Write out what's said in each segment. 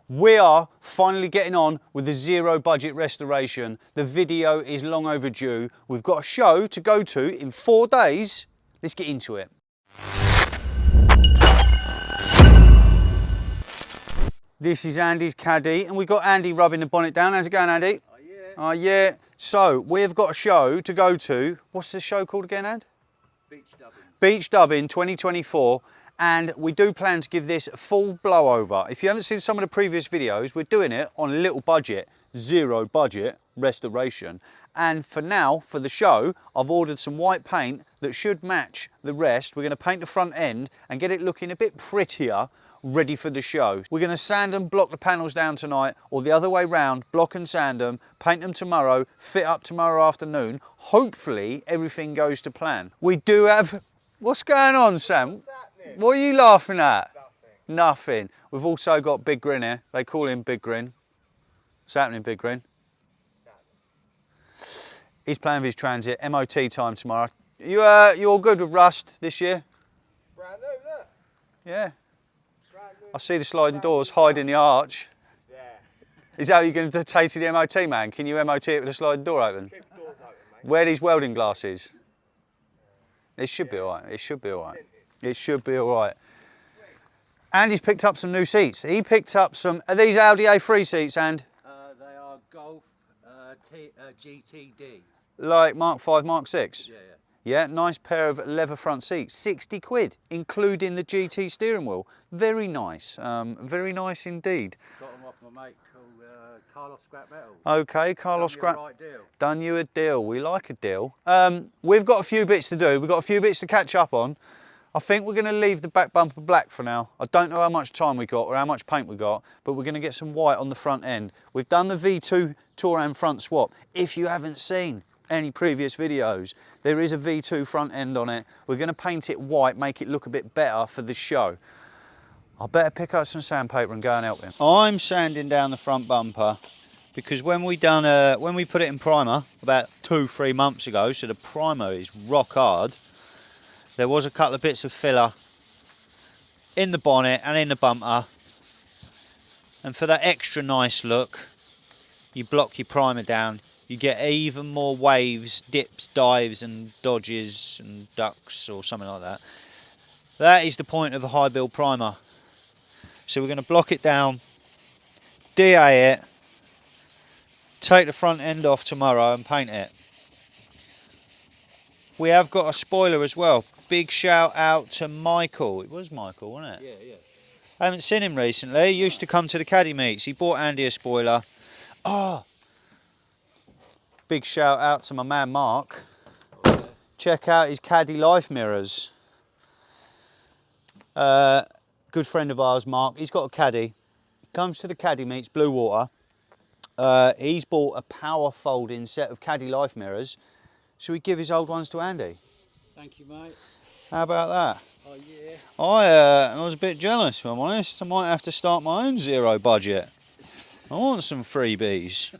We are finally getting on with the zero budget restoration. The video is long overdue. We've got a show to go to in 4 days. Let's get into it. This is Andy's Caddy, and we've got Andy rubbing the bonnet down. How's it going, Andy? Oh yeah. Oh yeah. So we've got a show to go to. What's the show called again, Andy? Beach dubbing. Beach Dubbing 2024. And we do plan to give this a full blowover. If you haven't seen some of the previous videos, we're doing it on a little budget, zero budget restoration. And for now, for the show, I've ordered some white paint that should match the rest. We're going to paint the front end and get it looking a bit prettier, ready for the show. We're going to sand and block the panels down tonight, or the other way round, block and sand them, paint them tomorrow, fit up tomorrow afternoon. Hopefully everything goes to plan. We do have... What's going on, Sam? What are you laughing at? Nothing. Nothing. We've also got Big Grin here. They call him Big Grin. What's happening, Big Grin? He's playing with his transit. MOT time tomorrow. You all good with rust this year? Brand new, look. Yeah. Brand new. I see the sliding doors hiding the arch. Yeah. Is that how you're going to take to the MOT, man? Can you MOT it with the sliding door open? Keep the doors open, mate. Wear these welding glasses. It should be all right. It should be all right. It should be all right. Andy's picked up some new seats. He picked up some... Are these Audi A3 seats, and? They are Golf GTD. Like Mark 5, Mark 6? Yeah. Yeah, nice pair of leather front seats. 60 quid, including the GT steering wheel. Very nice. Very nice indeed. Got them off my mate called Carlos Scrap Metal. Okay, Carlos Scrap. Right deal. Done you a deal. We like a deal. We've got a few bits to do. We've got a few bits to catch up on. I think we're going to leave the back bumper black for now. I don't know how much time we got or how much paint we got, but we're going to get some white on the front end. We've done the V2 Touran front swap. If you haven't seen any previous videos, there is a V2 front end on it. We're going to paint it white, make it look a bit better for the show. I better pick up some sandpaper and go and help him. I'm sanding down the front bumper because when we put it in primer about 2-3 months ago, so the primer is rock hard, there was a couple of bits of filler in the bonnet and in the bumper. And for that extra nice look, you block your primer down. You get even more waves, dips, dives and dodges and ducks or something like that. That is the point of a high build primer. So we're going to block it down, DA it, take the front end off tomorrow and paint it. We have got a spoiler as well. Big shout out to Michael. It was Michael, wasn't it? Yeah. I haven't seen him recently. He used to come to the Caddy meets. He bought Andy a spoiler. Oh, big shout out to my man Mark. Okay. Check out his Caddy life mirrors. Good friend of ours, Mark. He's got a Caddy. Comes to the Caddy meets, Blue Water. He's bought a power folding set of Caddy life mirrors. Should we give his old ones to Andy? Thank you, mate. How about that? Oh yeah. I was a bit jealous, if I'm honest. I might have to start my own zero budget. I want some freebies.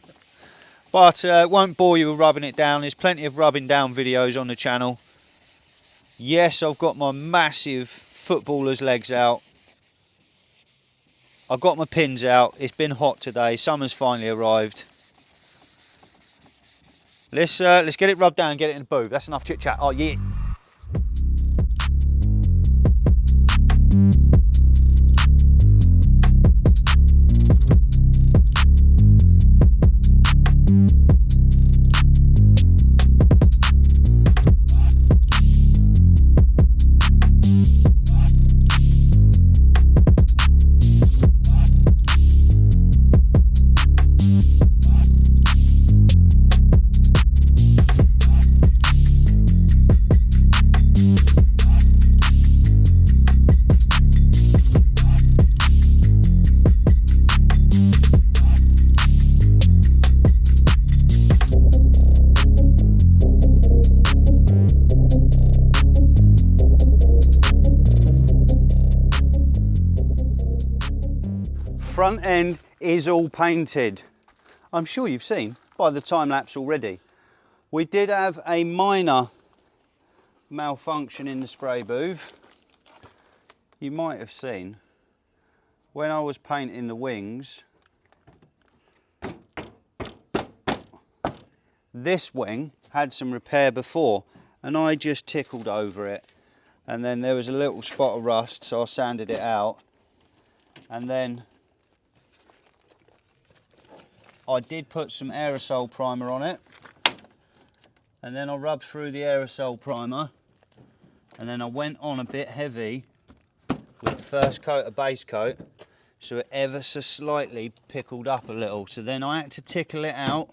But it won't bore you with rubbing it down. There's plenty of rubbing down videos on the channel. Yes, I've got my massive footballer's legs out. I've got my pins out. It's been hot today. Summer's finally arrived. Let's get it rubbed down and get it in the booth. That's enough chit chat. Oh yeah. Front end is all painted. I'm sure you've seen by the time lapse already. We did have a minor malfunction in the spray booth. You might have seen when I was painting the wings, this wing had some repair before and I just tickled over it, and then there was a little spot of rust, so I sanded it out, and then I did put some aerosol primer on it, and then I rubbed through the aerosol primer, and then I went on a bit heavy with the first coat of base coat, so it ever so slightly pickled up a little. So then I had to tickle it out,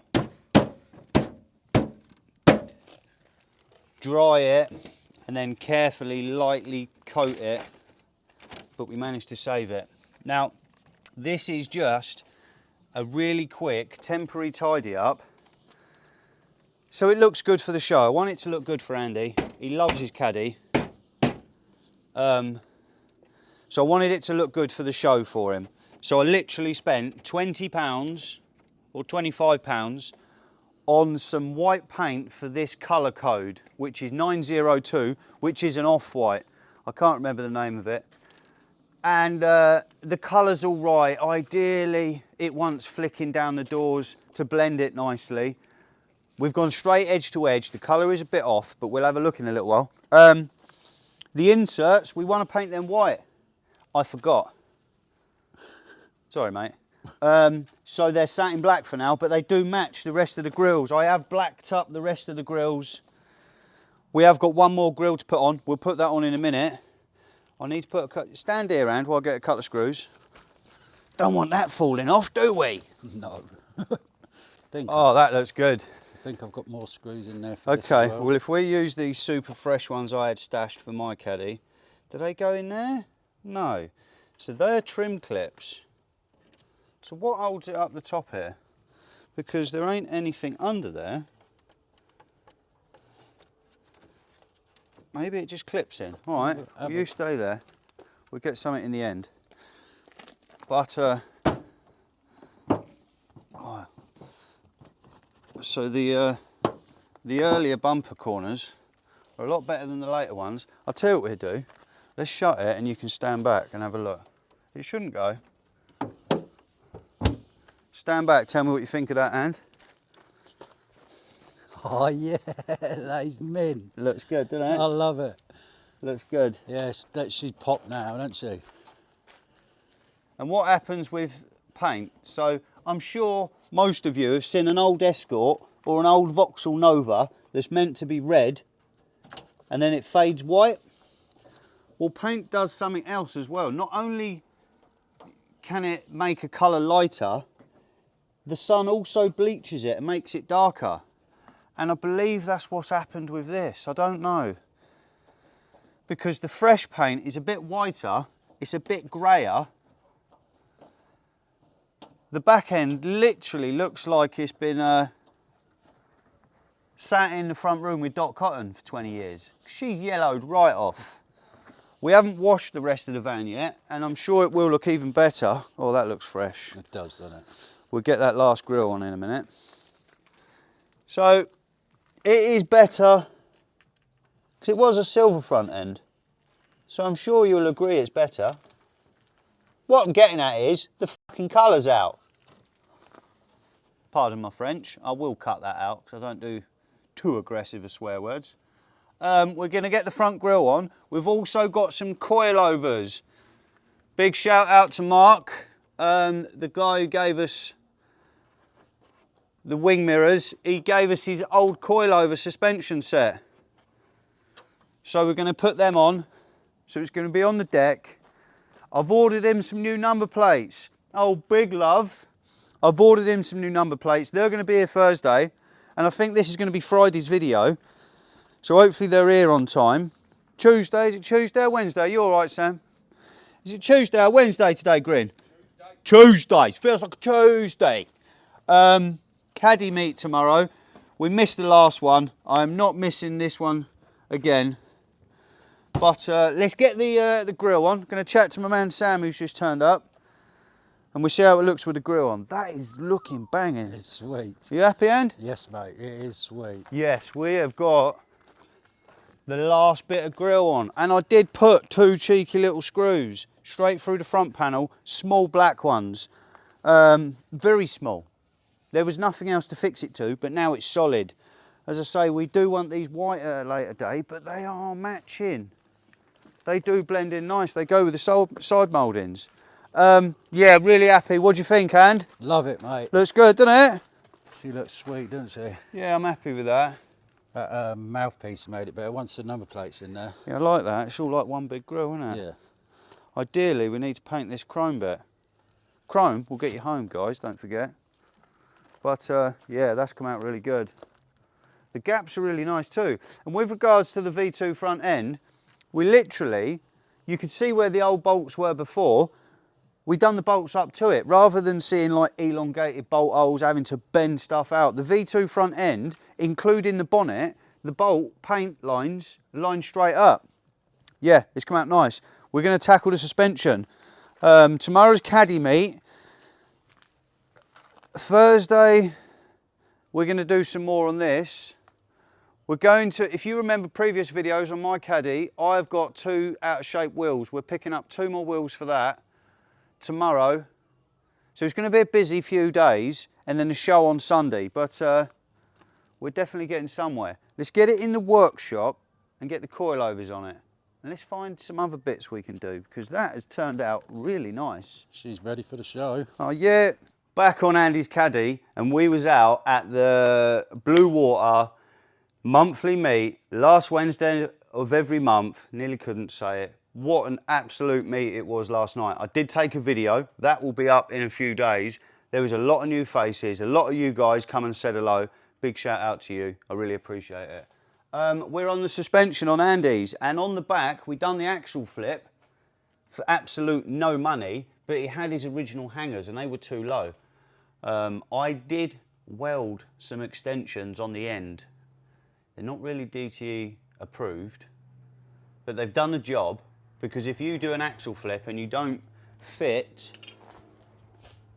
dry it, and then carefully, lightly coat it, but we managed to save it. Now, this is just a really quick temporary tidy up, so it looks good for the show. I want it to look good for Andy. He loves his Caddy. So I wanted it to look good for the show for him. So I literally spent £20 or £25 on some white paint for this colour code, which is 902, which is an off-white. I can't remember the name of it. And the colour's all right. Ideally, it wants flicking down the doors to blend it nicely. We've gone straight edge to edge. The colour is a bit off, but we'll have a look in a little while. The inserts, we want to paint them white. I forgot. Sorry, mate. So they're satin black for now, but they do match the rest of the grills. I have blacked up the rest of the grills. We have got one more grill to put on. We'll put that on in a minute. I need to put stand here, and while I get a couple of screws. Don't want that falling off, do we? No. Oh, that looks good. I think I've got more screws in there for this Okay, as well. well, if we use these super fresh ones I had stashed for my Caddy, do they go in there? No. So they're trim clips. So what holds it up the top here? Because there ain't anything under there. Maybe it just clips in. All right, well, you stay there. We'll get something in the end. But, so the earlier bumper corners are a lot better than the later ones. I'll tell you what we'll do. Let's shut it and you can stand back and have a look. It shouldn't go. Stand back, tell me what you think of that, and. Oh yeah, that is mint. Looks good, doesn't it? I love it. Looks good. Yes, she's popped now, doesn't she? And what happens with paint? So I'm sure most of you have seen an old Escort or an old Vauxhall Nova that's meant to be red and then it fades white. Well, paint does something else as well. Not only can it make a colour lighter, the sun also bleaches it and makes it darker. And I believe that's what's happened with this. I don't know. Because the fresh paint is a bit whiter, it's a bit greyer. The back end literally looks like it's been sat in the front room with Dot Cotton for 20 years. She's yellowed right off. We haven't washed the rest of the van yet, and I'm sure it will look even better. Oh, that looks fresh. It does, doesn't it? We'll get that last grill on in a minute. So, it is better, because it was a silver front end. So I'm sure you'll agree it's better. What I'm getting at is, the fucking colour's out. Pardon my French, I will cut that out because I don't do too aggressive of swear words. We're going to get the front grille on. We've also got some coilovers. Big shout out to Mark, the guy who gave us the wing mirrors. He gave us his old coilover suspension set. So we're going to put them on. So it's going to be on the deck. I've ordered him some new number plates. Oh, big love. I've ordered him some new number plates. They're going to be here Thursday, and I think this is going to be Friday's video. So hopefully they're here on time. Tuesday, is it Tuesday or Wednesday? You all right, Sam? Is it Tuesday or Wednesday today, Grin? Tuesday. Feels like a Tuesday. Caddy meet tomorrow. We missed the last one. I'm not missing this one again. But let's get the grill on. Going to chat to my man Sam, who's just turned up. And we'll see how it looks with the grill on. That is looking banging. It's sweet. You happy, Ant? Yes, mate, it is sweet. Yes, we have got the last bit of grill on. And I did put 2 cheeky little screws straight through the front panel, small black ones, very small. There was nothing else to fix it to, but now it's solid. As I say, we do want these white at a later date, but they are matching. They do blend in nice. They go with the side mouldings. Yeah, really happy. What do you think, And? Love it, mate. Looks good, doesn't it? She looks sweet, doesn't she? Yeah, I'm happy with that. That mouthpiece made it better once the number plate's in there. Yeah, I like that. It's all like one big grill, isn't it? Yeah. Ideally, we need to paint this chrome bit. Chrome will get you home, guys, don't forget. But yeah, that's come out really good. The gaps are really nice too. And with regards to the V2 front end, we literally, you could see where the old bolts were before. We done the bolts up to it. Rather than seeing like elongated bolt holes, having to bend stuff out, the V2 front end, including the bonnet, the bolt paint lines line straight up. Yeah, it's come out nice. We're going to tackle the suspension. Tomorrow's Caddy meet. Thursday, we're going to do some more on this. We're going to, if you remember previous videos on my Caddy, I've got 2 out of shape wheels. We're picking up 2 more wheels for that tomorrow. So it's going to be a busy few days and then the show on Sunday, but we're definitely getting somewhere. Let's get it in the workshop and get the coilovers on it. And let's find some other bits we can do, because that has turned out really nice. She's ready for the show. Oh yeah. Back on Andy's Caddy, and we was out at the Blue Water monthly meet last Wednesday of every month. Nearly couldn't say it. What an absolute meet it was last night. I did take a video. That will be up in a few days. There was a lot of new faces. A lot of you guys come and said hello. Big shout out to you. I really appreciate it. We're on the suspension on Andy's, and on the back we done the axle flip for absolute no money, but he had his original hangers and they were too low. I did weld some extensions on the end. They're not really DTE approved, but they've done the job, because if you do an axle flip and you don't fit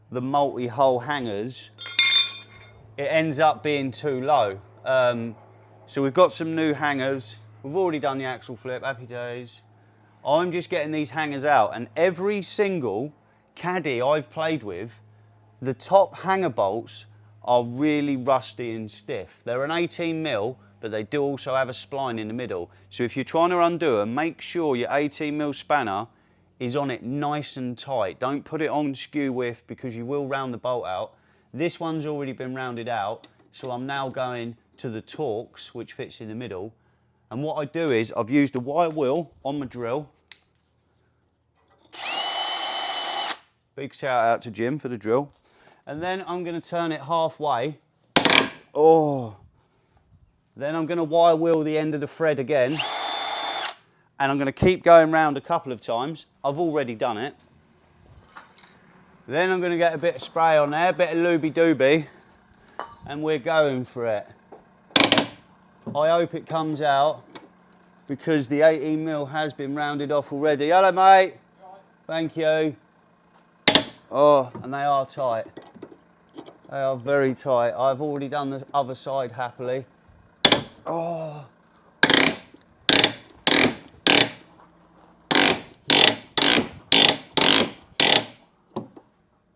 the multi-hole hangers, it ends up being too low. So we've got some new hangers. We've already done the axle flip, happy days. I'm just getting these hangers out, and every single Caddy I've played with, the top hanger bolts are really rusty and stiff. They're an 18mm, but they do also have a spline in the middle. So if you're trying to undo them, make sure your 18mm spanner is on it nice and tight. Don't put it on skew width, because you will round the bolt out. This one's already been rounded out, so I'm now going to the Torx, which fits in the middle. And what I do is, I've used a wire wheel on my drill. Big shout out to Jim for the drill. And then I'm going to turn it halfway. Oh. Then I'm going to wire wheel the end of the thread again. And I'm going to keep going round a couple of times. I've already done it. Then I'm going to get a bit of spray on there, a bit of looby-dooby, and we're going for it. I hope it comes out, because the 18mm has been rounded off already. Hello, mate. Thank you. Oh, and they are tight. They are very tight. I've already done the other side happily. Oh.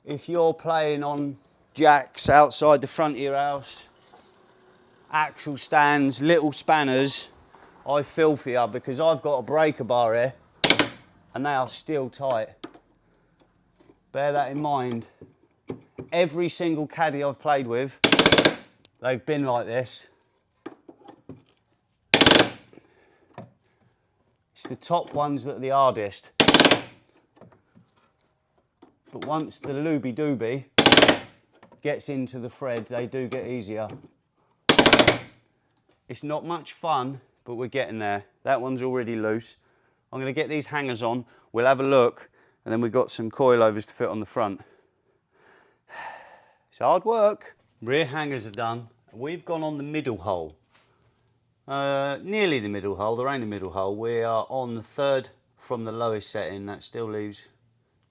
If you're playing on jacks outside the front of your house, axle stands, little spanners, I feel for you, because I've got a breaker bar here and they are still tight. Bear that in mind. Every single Caddy I've played with, they've been like this. It's the top ones that are the hardest. But once the looby-dooby gets into the thread, they do get easier. It's not much fun, but we're getting there. That one's already loose. I'm going to get these hangers on, we'll have a look, and then we've got some coilovers to fit on the front. It's hard work. Rear hangers are done. We've gone on the middle hole. Nearly the middle hole, there ain't a middle hole. We are on the third from the lowest setting. That still leaves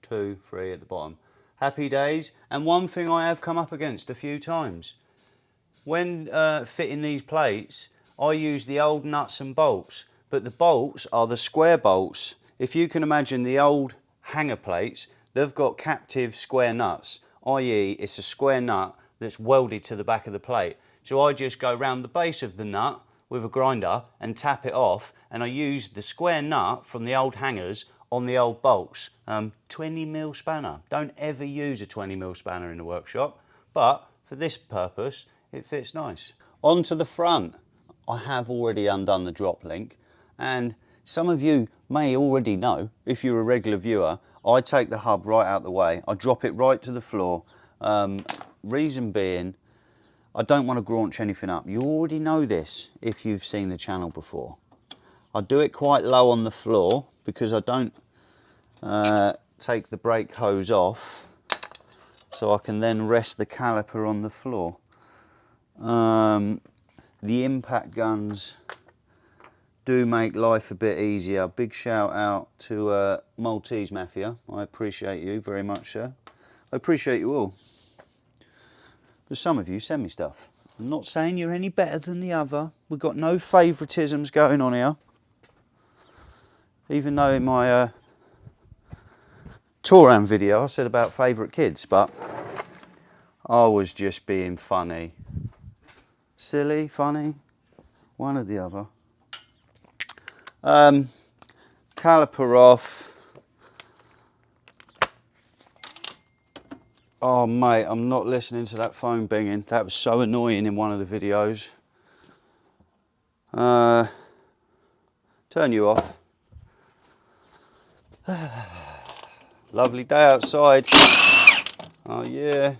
2, 3 at the bottom. Happy days. And one thing I have come up against a few times. When fitting these plates, I use the old nuts and bolts, but the bolts are the square bolts. If you can imagine the old hanger plates, they've got captive square nuts, i.e. it's a square nut that's welded to the back of the plate. So I just go round the base of the nut with a grinder and tap it off, and I use the square nut from the old hangers on the old bolts. 20mm spanner. Don't ever use a 20mm spanner in the workshop, but for this purpose it fits nice. Onto the front. I have already undone the drop link, and some of you may already know, if you're a regular viewer, I take the hub right out the way. I drop it right to the floor. Reason being, I don't want to graunch anything up. You already know this if you've seen the channel before. I do it quite low on the floor because I don't take the brake hose off, so I can then rest the caliper on the floor. The impact guns do make life a bit easier. Big shout out to Maltese Mafia. I appreciate you very much, sir. I appreciate you all. But some of you send me stuff. I'm not saying you're any better than the other. We've got no favouritisms going on here. Even though in my Touran video I said about favourite kids, but I was just being funny. Silly, funny, one or the other. Caliper off. Oh mate, I'm not listening to that phone binging. That was so annoying in one of the videos. Turn you off. Lovely day outside. Oh yeah.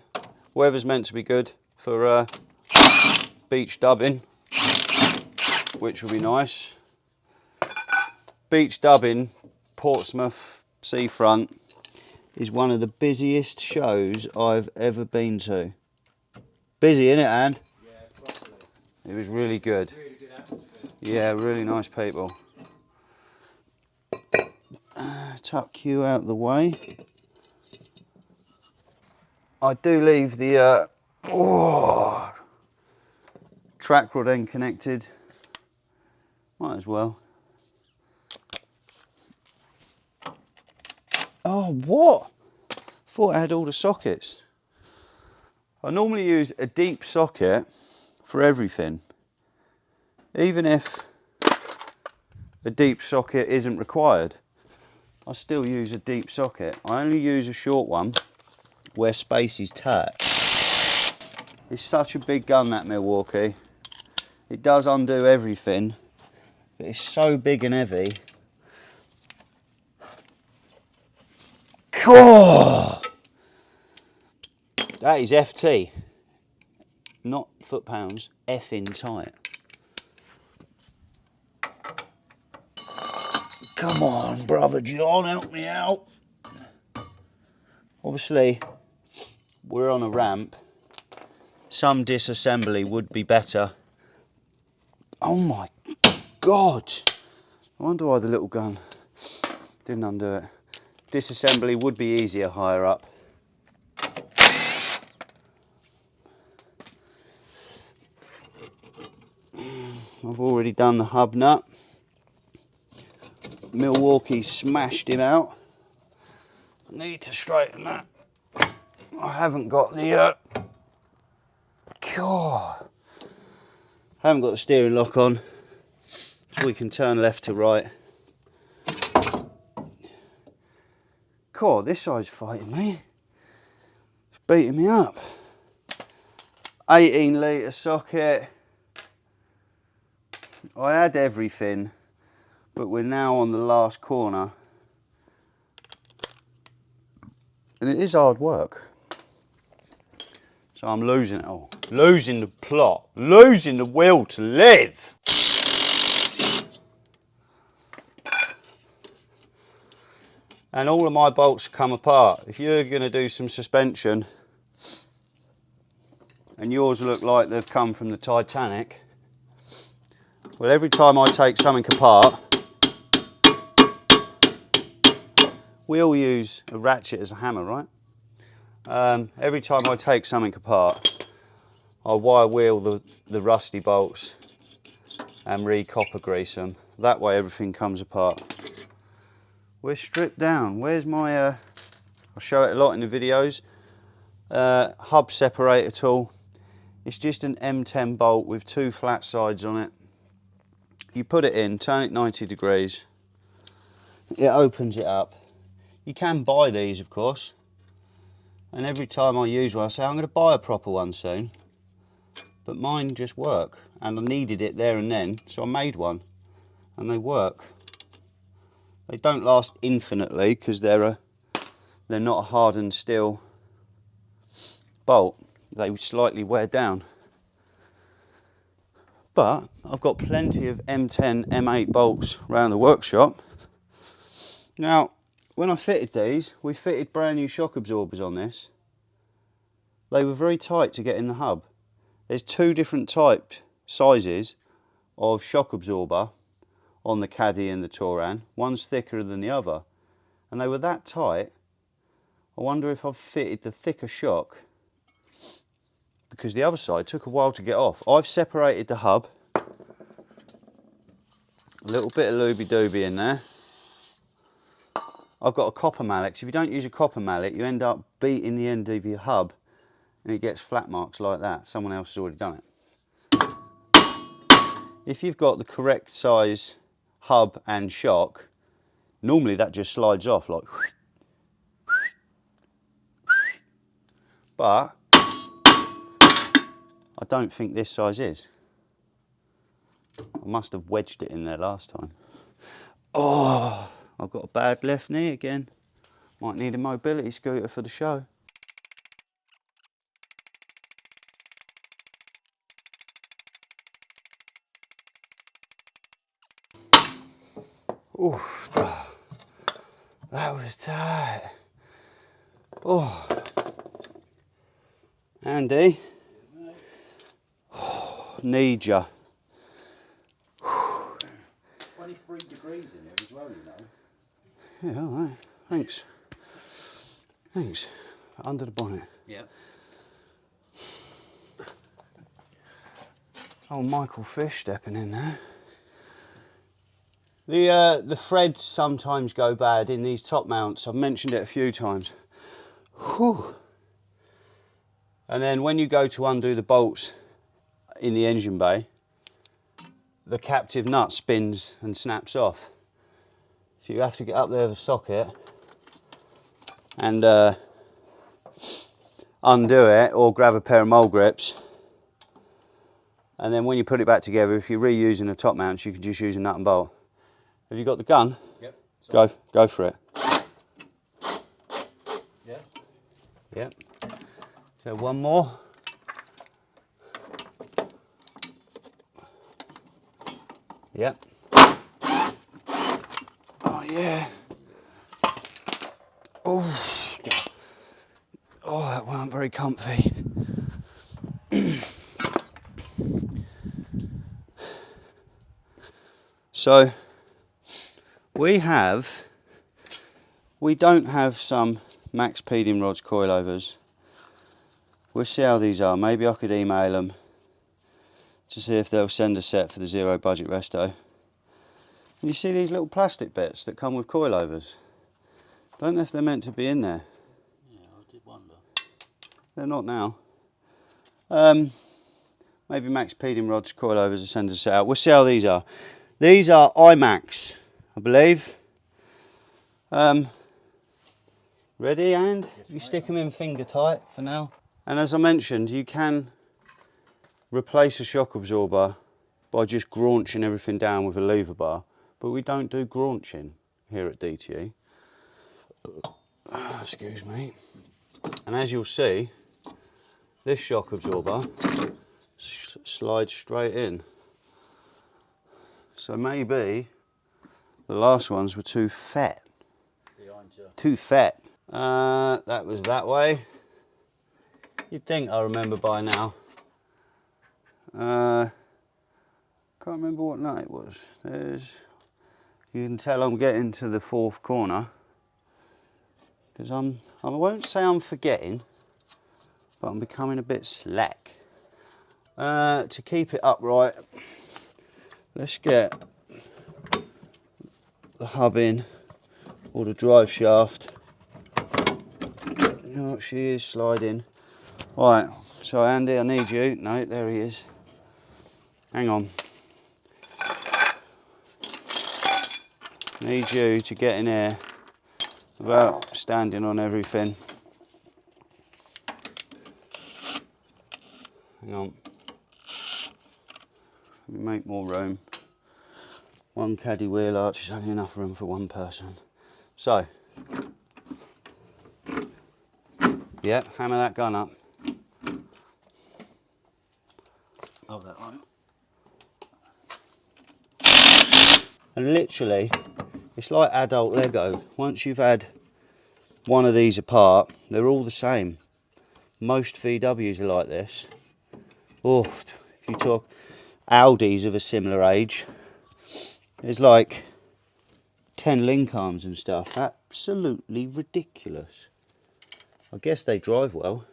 Weather's meant to be good for beach dubbing, which will be nice. Beach dubbing, Portsmouth seafront, is one of the busiest shows I've ever been to. Busy, innit, And? Yeah, properly. It was really good. Really good atmosphere. Yeah, really nice people. Tuck you out the way. I do leave the track rod end connected. Might as well. Oh, what? Thought I had all the sockets. I normally use a deep socket for everything. Even if a deep socket isn't required, I still use a deep socket. I only use a short one where space is tight. It's such a big gun, that Milwaukee. It does undo everything, but it's so big and heavy. Oh, that is FT, not foot-pounds, effing tight. Come on, brother John, help me out. Obviously, we're on a ramp. Some disassembly would be better. Oh my God. I wonder why the little gun didn't undo it. Disassembly would be easier higher up. I've already done the hub nut. Milwaukee smashed him out. I need to straighten that. I haven't got the haven't got the steering lock on, so we can turn left to right. God, this side's fighting me. It's beating me up. 18 litre socket. I had everything, but we're now on the last corner. And it is hard work. So I'm losing it all. Losing the plot. Losing the will to live. And all of my bolts come apart. If you're going to do some suspension and yours look like they've come from the Titanic, well, every time I take something apart, we all use a ratchet as a hammer, right? Every time I take something apart, I wire wheel the rusty bolts and re-copper grease them. That way everything comes apart. we're stripped down. Where's my, I'll show it a lot in the videos, hub separator tool. It's just an M10 bolt with 2 flat sides on it. You put it in, turn it 90 degrees, it opens it up. You can buy these, of course, and every time I use one I say I'm going to buy a proper one soon, but mine just work, and I needed it there and then, so I made one, and they work. They don't last infinitely because they're not a hardened steel bolt. They slightly wear down. But I've got plenty of M10, M8 bolts around the workshop. Now, when I fitted these, we fitted brand new shock absorbers on this. They were very tight to get in the hub. There's 2 different sizes of shock absorber on the Caddy and the Touran. One's thicker than the other. And they were that tight, I wonder if I've fitted the thicker shock, because the other side took a while to get off. I've separated the hub. A little bit of looby-dooby in there. I've got a copper mallet. If you don't use a copper mallet, you end up beating the end of your hub and it gets flat marks like that. Someone else has already done it. If you've got the correct size hub and shock, normally that just slides off like. But I don't think this size is. I must have wedged it in there last time. Oh, I've got a bad left knee again. Might need a mobility scooter for the show. Oof, that was tight. Oh, Andy, need ya. 23 degrees in here as well, you know. Yeah, all right. Thanks. Thanks. Under the bonnet. Yeah. Oh, Michael Fish stepping in there. The threads sometimes go bad in these top mounts. I've mentioned it a few times. Whew. And then when you go to undo the bolts in the engine bay, the captive nut spins and snaps off. So you have to get up there with a socket and undo it, or grab a pair of mole grips. And then when you put it back together, if you're reusing the top mounts, you can just use a nut and bolt. Have you got the gun? Yep. Go for it. Yeah. Yep. So one more. Yep. Oh yeah. Oh, oh, that weren't very comfy. So we don't have some max peding rods coilovers. We'll see how these are. Maybe I could email them to see if they'll send a set for the zero budget resto. And you see these little plastic bits that come with coilovers? Don't know if they're meant to be in there. Yeah, I did wonder. They're not now. Maybe Max Peding Rods coilovers will send us a set out. We'll see how these are. These are IMAX, I believe. Ready, and you stick them in finger tight for now. And as I mentioned, you can replace a shock absorber by just graunching everything down with a lever bar, but we don't do graunching here at DTE. Excuse me. And as you'll see, this shock absorber slides straight in. So maybe the last ones were too fat. Too fat. That was that way. You'd think I remember by now. Can't remember what nut it was. You can tell I'm getting to the fourth corner, because I won't say I'm forgetting, but I'm becoming a bit slack. To keep it upright, let's get the hub in or the drive shaft. Oh, she is sliding. Right, so Andy, I need you. No, there he is. Hang on. Need you to get in here without standing on everything. Hang on. Let me make more room. One caddy wheel arch is only enough room for one person. So, yeah, hammer that gun up. Hold that one. And literally, it's like adult Lego. Once you've had one of these apart, they're all the same. Most VWs are like this. Oh, if you talk Audis of a similar age, there's like 10 link arms and stuff. Absolutely ridiculous. I guess they drive well,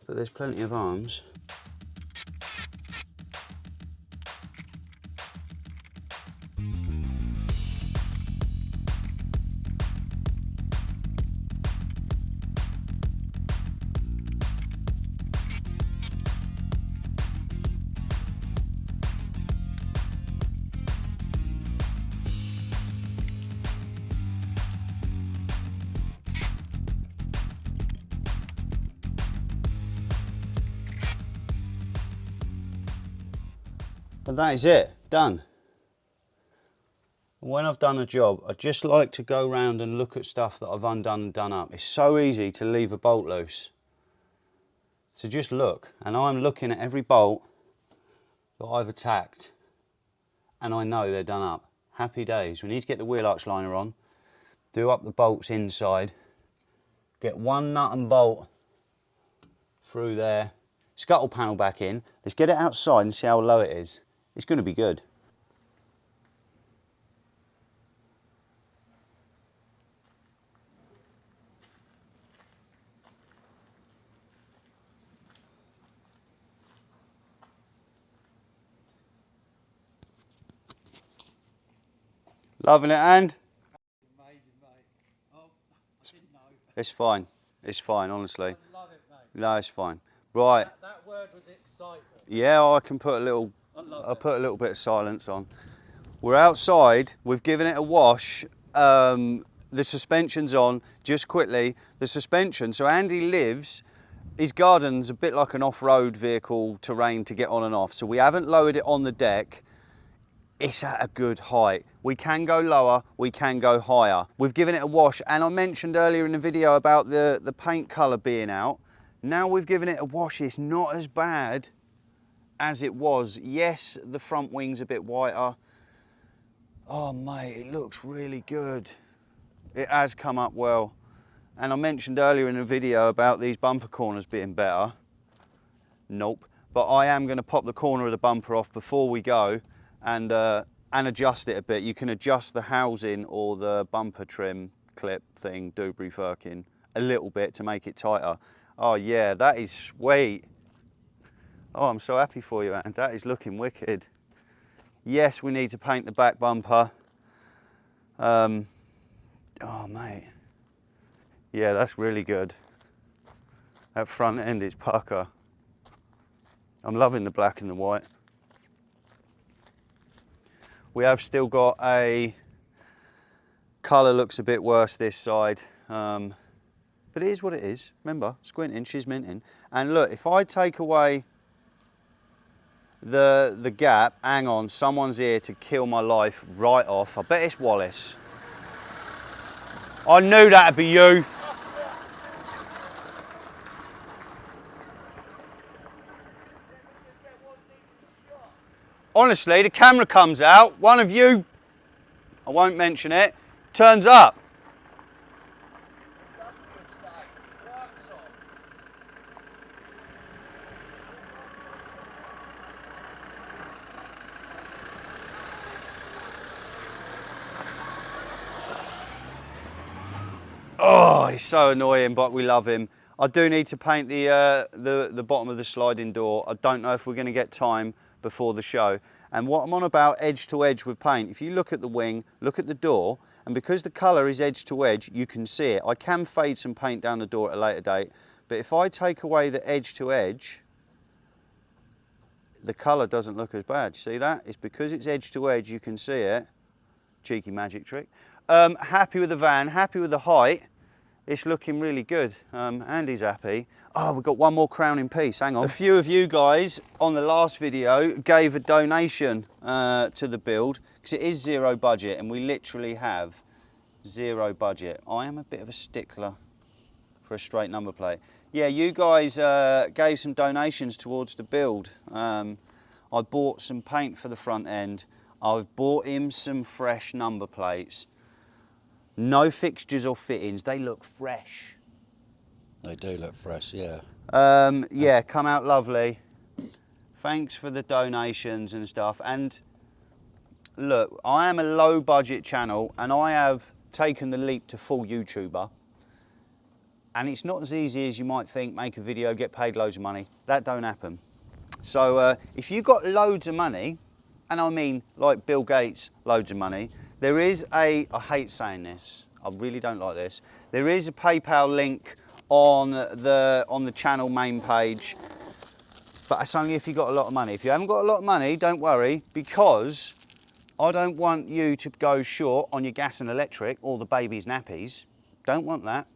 but there's plenty of arms. And that is it, done. When I've done a job, I just like to go around and look at stuff that I've undone and done up. It's so easy to leave a bolt loose. So just look, and I'm looking at every bolt that I've attacked, and I know they're done up. Happy days. We need to get the wheel arch liner on, do up the bolts inside, get one nut and bolt through there, scuttle panel back in. Let's get it outside and see how low it is. It's going to be good. Loving it, and? Amazing, mate. Oh, I didn't know. It's fine. It's fine, honestly. I love it, mate. No, it's fine. Right. That word was excitement. Yeah, I can put a little. I'll put a little bit of silence on. We're outside. We've given it a wash. The suspension's on. Just quickly, the suspension. So Andy lives. His garden's a bit like an off-road vehicle terrain to get on and off. So we haven't lowered it on the deck. It's at a good height. We can go lower, we can go higher. We've given it a wash, and I mentioned earlier in the video about the paint colour being out. Now we've given it a wash, it's not as bad as it was. Yes, the front wing's a bit whiter. Oh mate, it looks really good. It has come up well. And I mentioned earlier in the video about these bumper corners being better. Nope. But I am going to pop the corner of the bumper off before we go and adjust it a bit. You can adjust the housing or the bumper trim clip thing, Dubry Firkin, a little bit to make it tighter. Oh yeah, that is sweet. Oh, I'm so happy for you, and that is looking wicked. Yes, we need to paint the back bumper. Oh mate, yeah, that's really good. That front end is pucker. I'm loving the black and the white. We have still got a colour looks a bit worse this side, but it is what it is. Remember, squinting, she's minting. And look, if I take away the gap, hang on, someone's here to kill my life right off. I bet it's Wallace. I knew that'd be you. Honestly, the camera comes out, one of you, I won't mention it, turns up. Oh, he's so annoying, but we love him. I do need to paint the bottom of the sliding door. I don't know if we're going to get time, before the show. And what I'm on about edge to edge with paint, if you look at the wing, look at the door, and because the colour is edge to edge, you can see it. I can fade some paint down the door at a later date, but if I take away the edge to edge, the colour doesn't look as bad. See that? It's because it's edge to edge, you can see it. Cheeky magic trick. Happy with the van, happy with the height. It's looking really good. Andy's happy. Oh, we've got one more crowning piece, hang on. A few of you guys on the last video gave a donation to the build, because it is zero budget, and we literally have zero budget. I am a bit of a stickler for a straight number plate. Yeah, you guys gave some donations towards the build. I bought some paint for the front end. I've bought him some fresh number plates. No fixtures or fittings, they look fresh. They do look fresh, yeah. Yeah, come out lovely. Thanks for the donations and stuff. And look, I am a low budget channel and I have taken the leap to full YouTuber. And it's not as easy as you might think, make a video, get paid loads of money. That don't happen. So if you've got loads of money, and I mean like Bill Gates, loads of money, there is I hate saying this, I really don't like this, there is a PayPal link on the channel main page, but that's only if you've got a lot of money. If you haven't got a lot of money, don't worry, because I don't want you to go short on your gas and electric or the baby's nappies. Don't want that.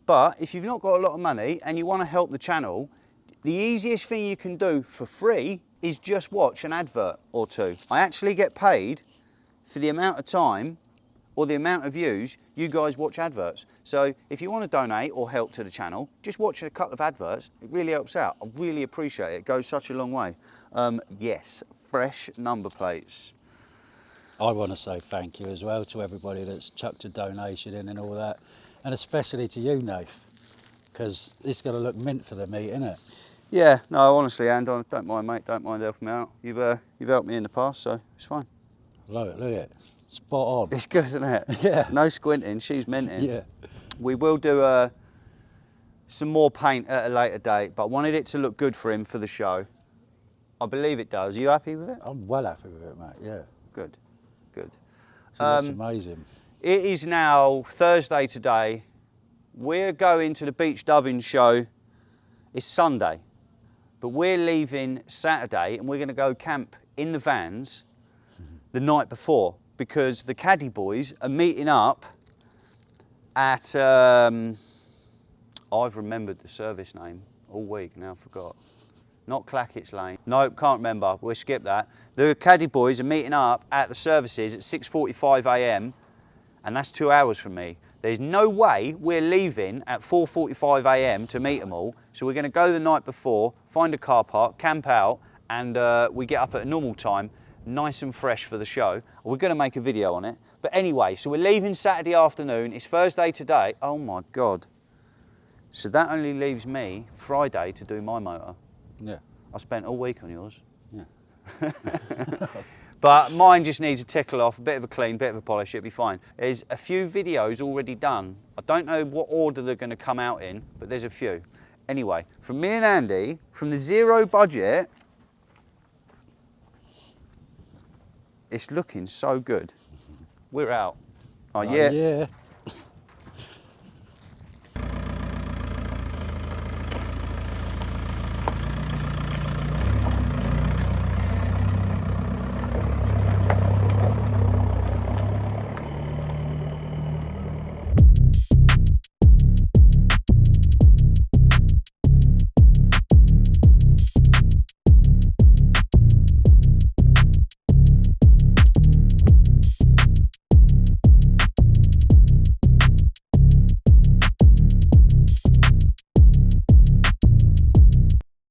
But if you've not got a lot of money and you want to help the channel, the easiest thing you can do for free is just watch an advert or two. I actually get paid for the amount of time or the amount of views you guys watch adverts. So if you want to donate or help to the channel, just watch a couple of adverts. It really helps out. I really appreciate it. It goes such a long way. Yes, fresh number plates. I want to say thank you as well to everybody that's chucked a donation in and all that. And especially to you, Nath, because it's going to look mint for the meat, isn't it? Yeah, no, honestly, and don't mind, mate. Don't mind helping me out. You've helped me in the past, so it's fine. Look at it. Spot on. It's good, isn't it? Yeah. No squinting, she's minting. Yeah. We will do some more paint at a later date, but I wanted it to look good for him for the show. I believe it does. Are you happy with it? I'm well happy with it, mate, yeah. Good, good. It looks amazing. It is now Thursday today. We're going to the beach dubbing show. It's Sunday, but we're leaving Saturday and we're going to go camp in the vans the night before, because the Caddy boys are meeting up at, I've remembered the service name all week, now I forgot. Not Clackett's Lane. No, can't remember, we'll skip that. The Caddy boys are meeting up at the services at 6:45 AM, and that's 2 hours from me. There's no way we're leaving at 4:45 AM to meet them all, so we're going to go the night before, find a car park, camp out, and we get up at a normal time, nice and fresh for the show. We're going to make a video on it. But anyway, so we're leaving Saturday afternoon. It's Thursday today. Oh my God. So that only leaves me Friday to do my motor. Yeah. I spent all week on yours. Yeah. But mine just needs a tickle off, a bit of a clean, bit of a polish, it'll be fine. There's a few videos already done. I don't know what order they're going to come out in, but there's a few. Anyway, from me and Andy, from the zero budget, it's looking so good. We're out. Oh, yeah. Yeah.